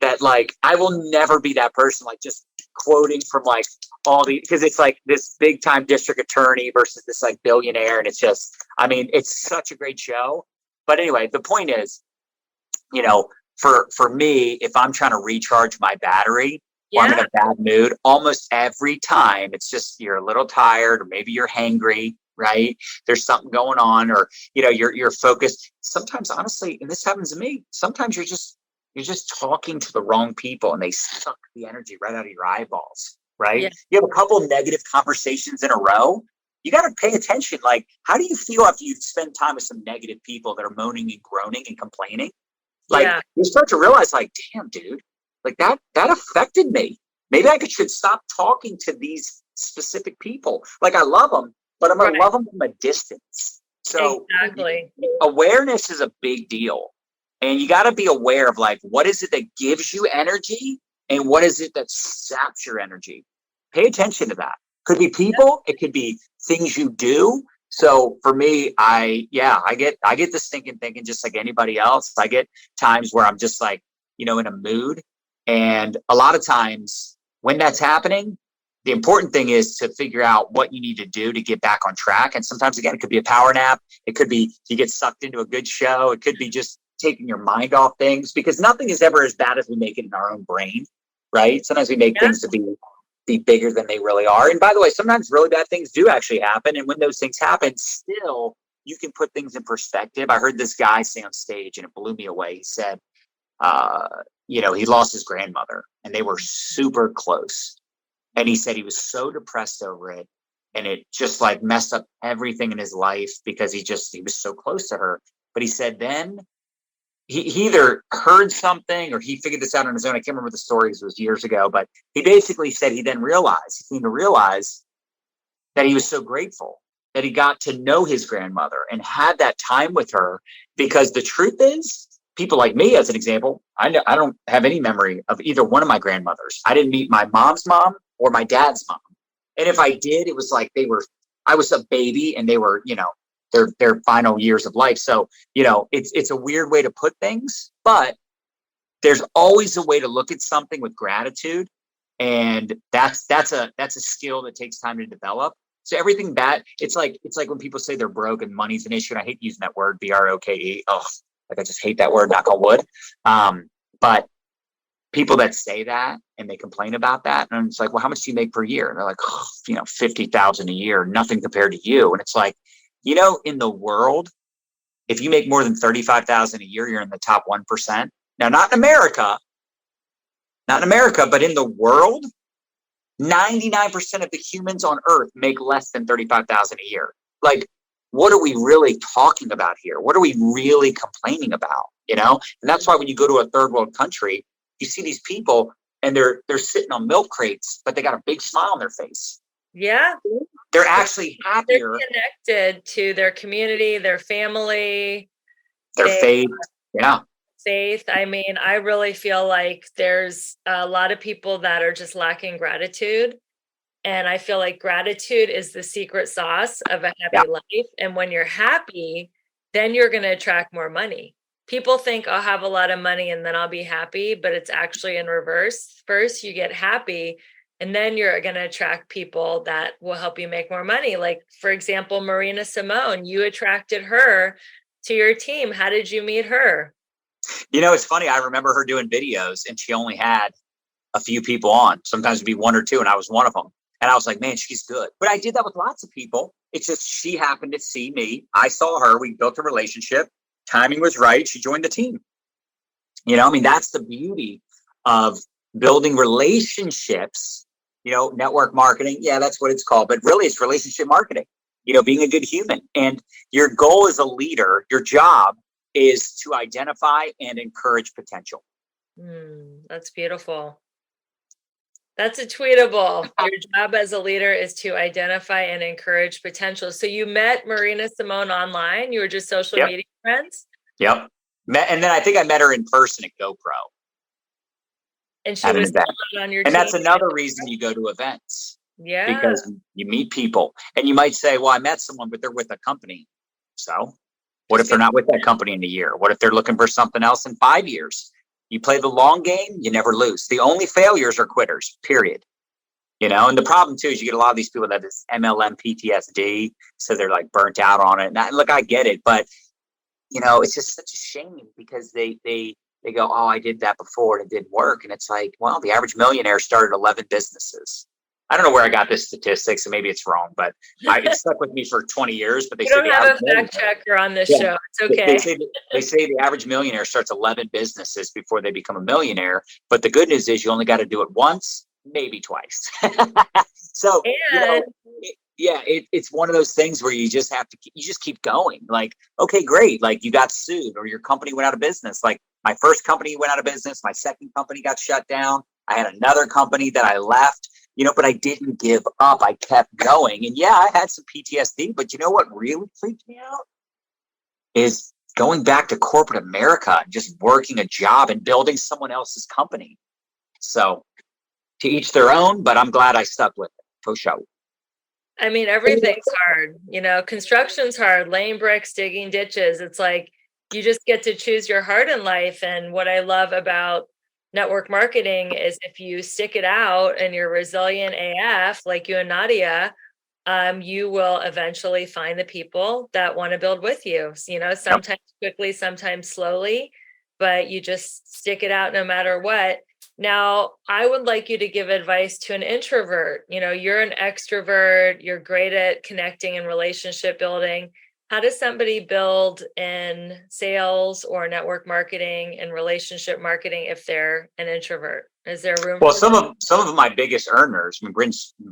that like I will never be that person, like just quoting from like all because it's like this big time district attorney versus this like billionaire, and it's just, I mean, it's such a great show. But anyway, the point is, for me, if I'm trying to recharge my battery, or I'm in a bad mood, almost every time it's just you're a little tired, or maybe you're hangry, right? There's something going on, or you're focused. Sometimes, honestly, and this happens to me, sometimes you're just talking to the wrong people and they suck the energy right out of your eyeballs, right? Yeah. You have a couple of negative conversations in a row. You got to pay attention. Like, how do you feel after you spend time with some negative people that are moaning and groaning and complaining? Like, you start to realize, like, damn, dude, like that affected me. Maybe I should stop talking to these specific people. Like, I love them, but I'm going to love them from a distance. So awareness is a big deal. And you got to be aware of like, what is it that gives you energy and what is it that saps your energy? Pay attention to that. Could be people. It could be things you do. So for me, I get this stinking thinking just like anybody else. I get times where I'm just like, in a mood. And a lot of times when that's happening, the important thing is to figure out what you need to do to get back on track. And sometimes, again, it could be a power nap. It could be you get sucked into a good show. It could be just taking your mind off things, because nothing is ever as bad as we make it in our own brain, right? Sometimes we make things to be bigger than they really are. And by the way, sometimes really bad things do actually happen. And when those things happen, still, you can put things in perspective. I heard this guy say on stage and it blew me away. He said, he lost his grandmother and they were super close. And he said he was so depressed over it. And it just like messed up everything in his life because he was so close to her. But he said then he either heard something or he figured this out on his own. I can't remember the story because it was years ago, but he basically said he came to realize that he was so grateful that he got to know his grandmother and had that time with her. Because the truth is, people like me, as an example, I don't have any memory of either one of my grandmothers. I didn't meet my mom's mom or my dad's mom. And if I did, it was like I was a baby and they were, their final years of life. So, it's a weird way to put things, but there's always a way to look at something with gratitude. And that's a skill that takes time to develop. So everything bad, it's like when people say they're broke and money's an issue. And I hate using that word, BROKE. Oh, like I just hate that word, knock on wood. But people that say that and they complain about that, and it's like, well, how much do you make per year? And they're like, 50,000 a year, nothing compared to you. And it's like, in the world, if you make more than 35,000 a year, you're in the top 1%. Now, not in America, but in the world, 99% of the humans on earth make less than 35,000 a year. Like, what are we really talking about here? What are we really complaining about? And that's why when you go to a third world country, you see these people and they're sitting on milk crates, but they got a big smile on their face. Yeah. They're actually happier. They're connected to their community, their family, their faith. Yeah. Faith. I mean, I really feel like there's a lot of people that are just lacking gratitude. And I feel like gratitude is the secret sauce of a happy life. And when you're happy, then you're going to attract more money. People think I'll have a lot of money and then I'll be happy, but it's actually in reverse. First, you get happy, and then you're going to attract people that will help you make more money. Like, for example, Marina Simone, you attracted her to your team. How did you meet her? It's funny. I remember her doing videos and she only had a few people on. Sometimes it'd be one or two, and I was one of them. And I was like, man, she's good. But I did that with lots of people. It's just she happened to see me. I saw her. We built a relationship. Timing was right. She joined the team. That's the beauty of building relationships, network marketing. Yeah, that's what it's called. But really, it's relationship marketing, being a good human. And your goal as a leader, your job is to identify and encourage potential. That's beautiful. That's a tweetable. Your job as a leader is to identify and encourage potential. So you met Marina Simone online. You were just social media friends? Yep. And then I think I met her in person at GoPro. And she was on your team. And that's another reason you go to events. Yeah. Because you meet people. And you might say, well, I met someone, but they're with a company. So what if they're not with that company in a year? What if they're looking for something else in 5 years? You play the long game, you never lose. The only failures are quitters, period. And the problem too is you get a lot of these people that is MLM PTSD, so they're like burnt out on it. And look, I get it, but it's just such a shame because they go, oh, I did that before and it didn't work. And it's like, well, the average millionaire started 11 businesses. I don't know where I got this statistic, so maybe it's wrong, but it stuck with me for 20 years. But they don't have a fact checker on this show. It's okay. They say the average millionaire starts 11 businesses before they become a millionaire. But the good news is you only got to do it once, maybe twice. So, it's one of those things where you just keep going. Like, okay, great. Like you got sued or your company went out of business. Like my first company went out of business. My second company got shut down. I had another company that I left. But I didn't give up. I kept going. And I had some PTSD, but you know what really freaked me out is going back to corporate America and just working a job and building someone else's company. So to each their own, but I'm glad I stuck with it. For sure. I mean, everything's hard. Construction's hard, laying bricks, digging ditches. It's like, you just get to choose your heart in life. And what I love about network marketing is if you stick it out and you're resilient AF, like you and Nadya, you will eventually find the people that want to build with you. Sometimes quickly, sometimes slowly, but you just stick it out no matter what. Now, I would like you to give advice to an introvert. You're an extrovert. You're great at connecting and relationship building. how does somebody build in sales or network marketing and relationship marketing if they're an introvert? Is there room Well, for some of my biggest earners, I mean,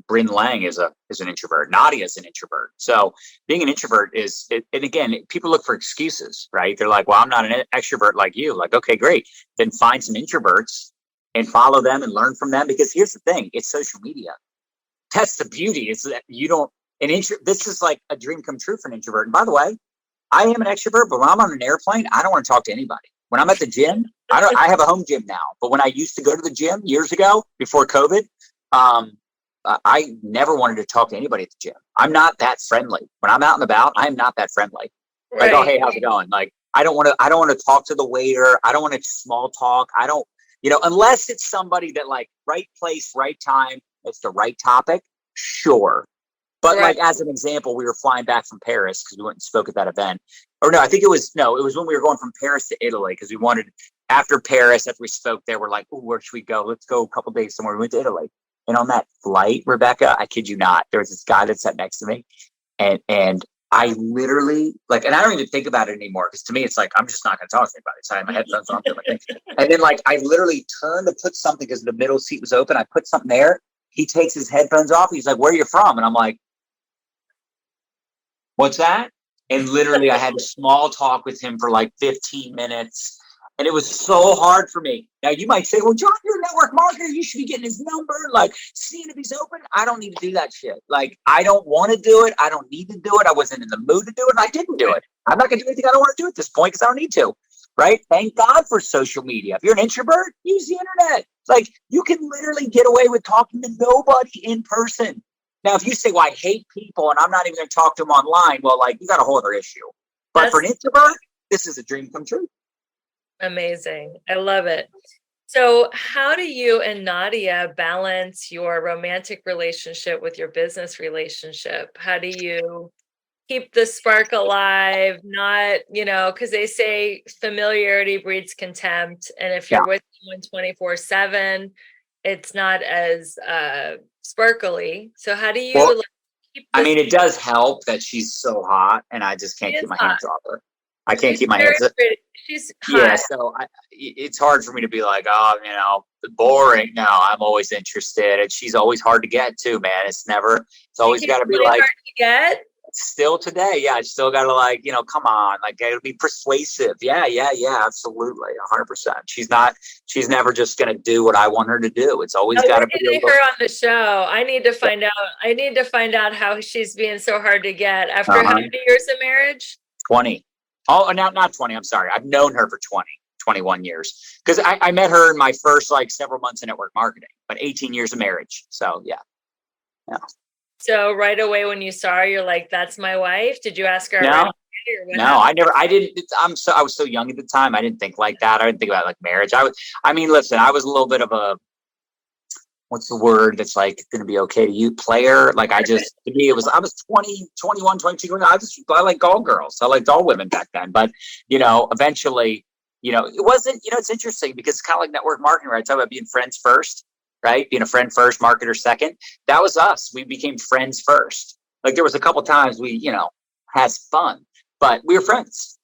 Bryn Lang is an introvert. Nadya is an introvert. So being an introvert and again, people look for excuses, right? They're like, well, I'm not an extrovert like you. Like, okay, great. Then find some introverts and follow them and learn from them. Because here's the thing, it's social media. That's the beauty, is that you don't, this is like a dream come true for an introvert. And by the way, I am an extrovert, but when I'm on an airplane, I don't want to talk to anybody. When I'm at the gym, I have a home gym now, but when I used to go to the gym years ago before COVID, I never wanted to talk to anybody at the gym. I'm not that friendly. When I'm out and about, I am not that friendly. Like, oh, hey, how's it going? Like, I don't want to talk to the waiter. I don't want to small talk. I don't, unless it's somebody that like right place, right time, it's the right topic. Sure. But like, as an example, we were flying back from Paris because we went and spoke at that event. Or no, I think it was when we were going from Paris to Italy, because we wanted, after Paris, after we spoke there, we're like, oh, where should we go? Let's go a couple days somewhere. We went to Italy. And on that flight, Rebecca, I kid you not, there was this guy that sat next to me. And I literally, like, and I don't even think about it anymore, because to me, it's like, I'm just not going to talk to anybody. So I have my headphones on, doing my thing. And then like, I literally turned to put something, because the middle seat was open. I put something there. He takes his headphones off. He's like, where are you from? And I'm like, what's that? And literally I had a small talk with him for like 15 minutes. And it was so hard for me. Now you might say, well, John, you're a network marketer. You should be getting his number, like seeing if he's open. I don't need to do that shit. Like, I don't want to do it. I don't need to do it. I wasn't in the mood to do it. And I didn't do it. I'm not going to do anything I don't want to do at this point, because I don't need to. Right? Thank God for social media. If you're an introvert, use the internet. Like, you can literally get away with talking to nobody in person. Now, if you say, well, I hate people and I'm not even going to talk to them online, well, like, you got a whole other issue. But for an introvert, this is a dream come true. Amazing. I love it. So how do you and Nadya balance your romantic relationship with your business relationship? How do you keep the spark alive? Not, because they say familiarity breeds contempt. And if you're with someone 24/7, it's not as sparkly. So how do you keep this? I mean, it does help that she's so hot, and I just can't keep my hands off her. I can't keep my hands up. She's hot. Yeah, so it's hard for me to be like, oh, boring. No, I'm always interested, and she's always hard to get too, man. It's always got to be like, hard to get. Still today, yeah, I still got to like, come on, like, it'll be persuasive. Yeah, absolutely, 100%. She's never just gonna do what I want her to do. It's always got to be her on the show. I need to find out. I need to find out how she's being so hard to get after how many years of marriage? 20. Oh, no, not 20. I'm sorry. I've known her for 21 years, because I met her in my first like several months in network marketing, but 18 years of marriage. So yeah. So right away when you saw her, you're like, that's my wife. Did you ask her? No, I didn't. I was so young at the time. I didn't think like that. I didn't think about like marriage. Listen, I was a little bit of a, what's the word that's like going to be okay to you, player. Like, to me, I was 20, 21, 22. I liked all girls. I liked all women back then. But, eventually, it wasn't, it's interesting, because it's kind of like network marketing, right? I talk about being friends first, right? Being a friend first, marketer second. That was us. We became friends first. Like, there was a couple times we, had fun, but we were friends.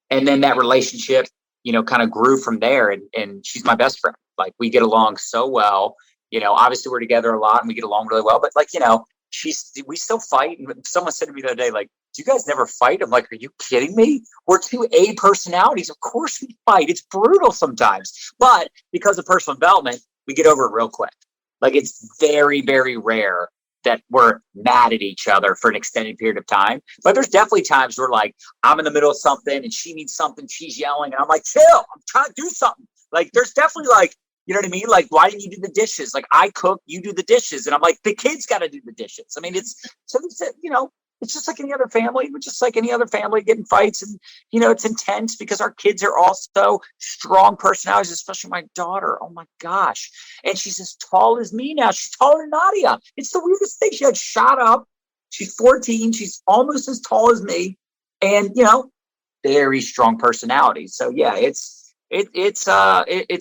And then that relationship, kind of grew from there. And she's my best friend. Like, we get along so well. Obviously we're together a lot and we get along really well, but like, we still fight. And someone said to me the other day, like, do you guys never fight? I'm like, are you kidding me? We're two A personalities. Of course we fight. It's brutal sometimes, but because of personal development, we get over it real quick. Like, it's very, very rare that we're mad at each other for an extended period of time. But there's definitely times where like, I'm in the middle of something and she needs something, she's yelling, and I'm like, chill, I'm trying to do something. Like, there's definitely like, you know what I mean? Like, why didn't you do the dishes? Like, I cook, you do the dishes. And I'm like, the kids got to do the dishes. I mean, it's just like any other family. We're just like any other family, getting fights. And, it's intense because our kids are also strong personalities, especially my daughter. Oh my gosh. And she's as tall as me now. She's taller than Nadya. It's the weirdest thing. She had shot up. She's 14. She's almost as tall as me. And, very strong personality. So yeah, it's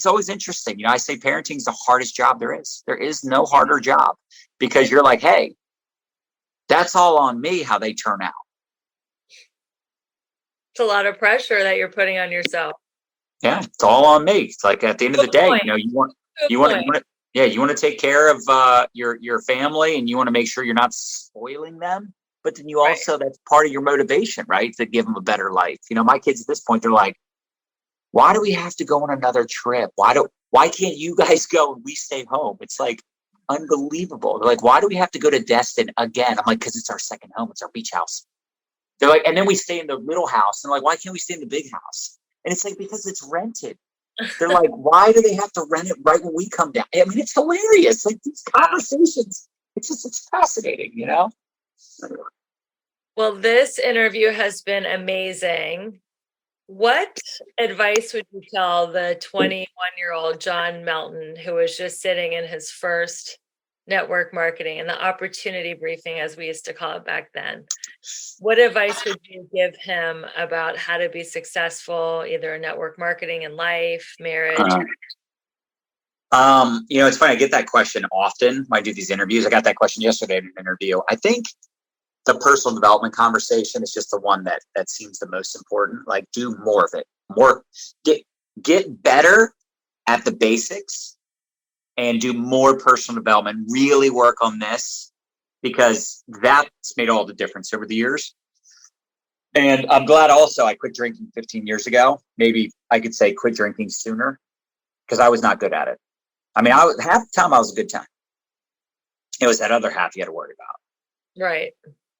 always interesting. I say parenting is the hardest job there is. There is no harder job, because you're like, hey, that's all on me how they turn out. It's a lot of pressure that you're putting on yourself. Yeah, it's all on me. It's like at the end of the day, Point. you want to, yeah, you want to take care of your family, and you want to make sure you're not spoiling them. But then you also, that's part of your motivation, right? To give them a better life. My kids at this point, they're like, why do we have to go on another trip? Why can't you guys go and we stay home? It's like unbelievable. They're like, why do we have to go to Destin again? I'm like, because it's our second home. It's our beach house. They're like, and then we stay in the little house. And I'm like, why can't we stay in the big house? And it's like, because it's rented. They're like, why do they have to rent it right when we come down? I mean, it's hilarious. Like these conversations, it's fascinating, Well, this interview has been amazing. What advice would you tell the 21-year-old John Melton, who was just sitting in his first network marketing and the opportunity briefing, as we used to call it back then? What advice would you give him about how to be successful, either in network marketing, in life, marriage? It's funny. I get that question often when I do these interviews. I got that question yesterday in an interview. I think the personal development conversation is just the one that seems the most important. Like, do more of it. Get better at the basics and do more personal development. Really work on this, because that's made all the difference over the years. And I'm glad also I quit drinking 15 years ago. Maybe I could say quit drinking sooner, because I was not good at it. I mean, half the time I was a good time. It was that other half you had to worry about. Right.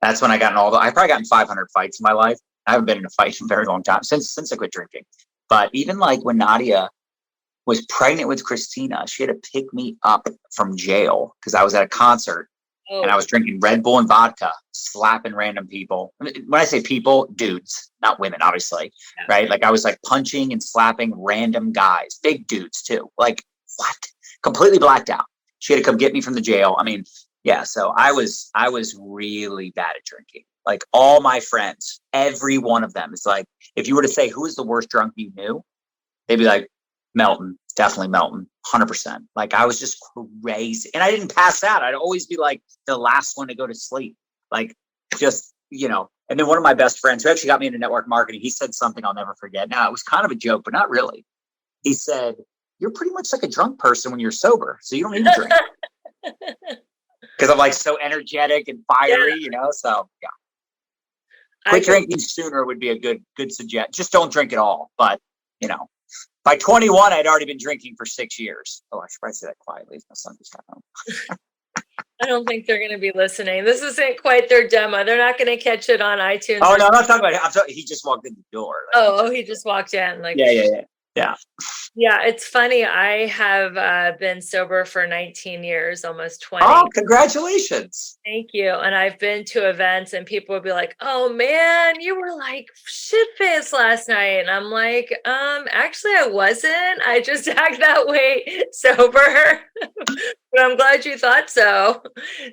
That's when I got in I've probably gotten 500 fights in my life. I haven't been in a fight in a very long time since I quit drinking. But even like when Nadya was pregnant with Christina, she had to pick me up from jail because I was at a concert and I was drinking Red Bull and vodka, slapping random people. When I say people, dudes, not women, obviously, right? Like I was like punching and slapping random guys, big dudes too. Like what? Completely blacked out. She had to come get me from the jail. I mean, yeah, so I was really bad at drinking. Like all my friends, every one of them is like, if you were to say who is the worst drunk you knew, they'd be like, Melton, definitely Melton, 100%. Like I was just crazy. And I didn't pass out. I'd always be like the last one to go to sleep. Like just, and then one of my best friends who actually got me into network marketing, he said something I'll never forget. Now, it was kind of a joke, but not really. He said, you're pretty much like a drunk person when you're sober, so you don't need to drink. Because I'm like so energetic and fiery, so yeah. Quit drinking sooner would be a good suggestion. Just don't drink at all. But, by 21, I'd already been drinking for 6 years. Oh, I should probably say that quietly. My son just got home. I don't think they're going to be listening. This isn't quite their demo. They're not going to catch it on iTunes. Oh, no, I'm not talking about it. He just walked in the door. Like, he just walked in. Like, Yeah. Yeah, it's funny. I have been sober for 19 years, almost 20. Oh, congratulations. Thank you. And I've been to events and people would be like, oh man, you were like shit-faced last night. And I'm like, actually I wasn't. I just act that way sober. But I'm glad you thought so.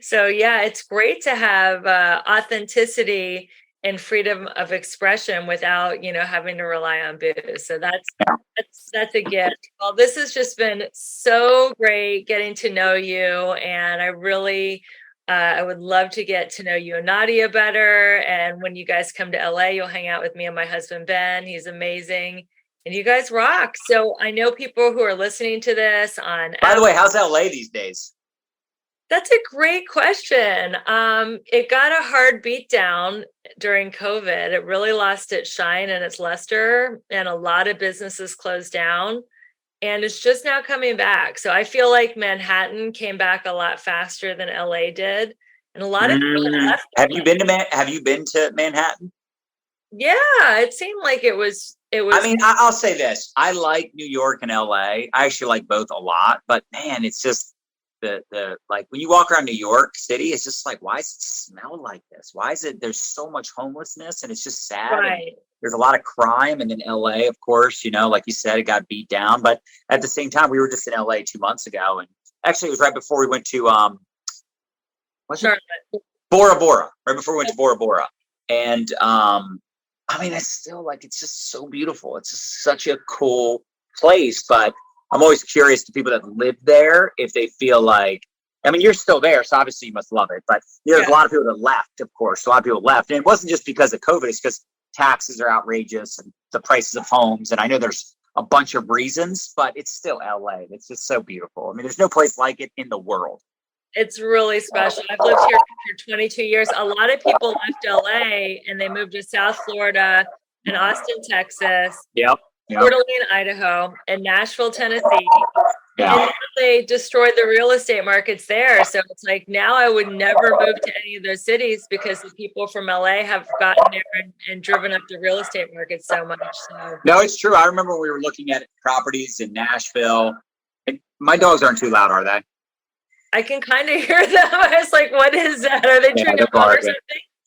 So yeah, it's great to have authenticity and freedom of expression without, having to rely on booze. So that's a gift. Well, this has just been so great getting to know you. And I really, I would love to get to know you and Nadya better. And when you guys come to LA, you'll hang out with me and my husband, Ben. He's amazing. And you guys rock. So I know people who are listening to this on. By the way, how's LA these days? That's a great question. It got a hard beat down during COVID. It really lost its shine and its luster, and a lot of businesses closed down, and it's just now coming back. So I feel like Manhattan came back a lot faster than LA did, and a lot of people left. Have you been to Manhattan? Yeah, it seemed like it was. I mean, I'll say this: I like New York and LA. I actually like both a lot, but man, it's just. The like when you walk around New York City, it's just like, why does it smell like this? Why is it there's so much homelessness and it's just sad. Right. There's a lot of crime, and in LA, of course, like you said, it got beat down. But at the same time, we were just in LA 2 months ago, and actually it was right before we went to Bora Bora, right before we went to Bora Bora. And I mean, I still like, it's just so beautiful. It's just such a cool place, but I'm always curious to people that live there if they feel like, I mean, you're still there, so obviously you must love it. But there's a lot of people that left, of course. A lot of people left. And it wasn't just because of COVID. It's because taxes are outrageous and the prices of homes. And I know there's a bunch of reasons, but it's still LA. It's just so beautiful. I mean, there's no place like it in the world. It's really special. I've lived here for 22 years. A lot of people left LA and they moved to South Florida and Austin, Texas, Coeur d'Alene, Idaho, and Nashville, Tennessee. Yeah. And now they destroyed the real estate markets there. So it's like now I would never move to any of those cities because the people from LA have gotten there and driven up the real estate market so much. So. No, it's true. I remember when we were looking at properties in Nashville. And my dogs aren't too loud, are they? I can kind of hear them. I was like, what is that? Are they chewing up or something?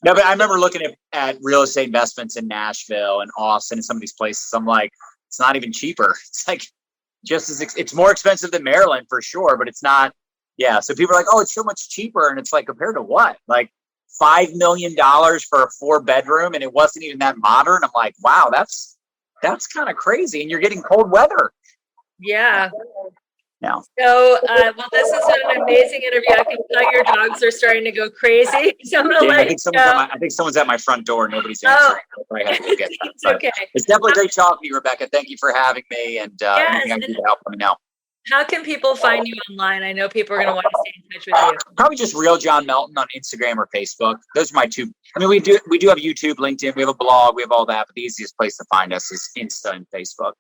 No, but I remember looking at real estate investments in Nashville and Austin and some of these places. I'm like, it's not even cheaper. It's like just as it's more expensive than Maryland for sure, but it's not. Yeah. So people are like, oh, it's so much cheaper. And it's like, compared to what? Like $5 million for a 4-bedroom. And it wasn't even that modern. I'm like, wow, that's kind of crazy. And you're getting cold weather. Yeah. No. So, well, this has been an amazing interview. I can tell your dogs are starting to go crazy. So I'm gonna let you go. I think someo's at my front door. Nobody's answering. I have to go get that. It's okay. It's definitely great talking to you, Rebecca. Thank you for having me. And anything I can do to help, let me know. How can people find you online? I know people are going to want to stay in touch with you. Probably just Real John Melton on Instagram or Facebook. Those are my two. I mean, we do have YouTube, LinkedIn. We have a blog. We have all that. But the easiest place to find us is Insta and Facebook.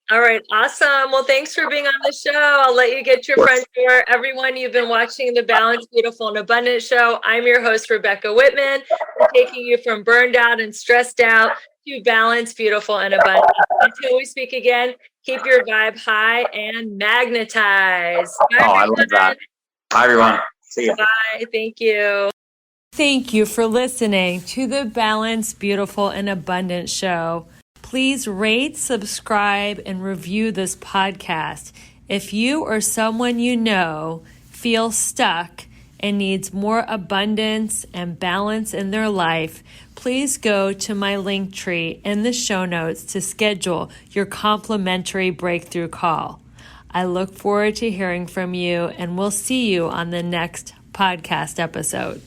All right. Awesome. Well, thanks for being on the show. I'll let you get your front door. Everyone, you've been watching the Balanced, Beautiful, and Abundant show. I'm your host, Rebecca Whitman. I'm taking you from burned out and stressed out to balanced, beautiful, and abundant. Until we speak again, keep your vibe high and magnetize. Bye, I love that. Bye, everyone. See you. Bye. Thank you. Thank you for listening to the Balanced, Beautiful, and Abundant show. Please rate, subscribe, and review this podcast. If you or someone you know feels stuck and needs more abundance and balance in their life, please go to my link tree in the show notes to schedule your complimentary breakthrough call. I look forward to hearing from you, and we'll see you on the next podcast episode.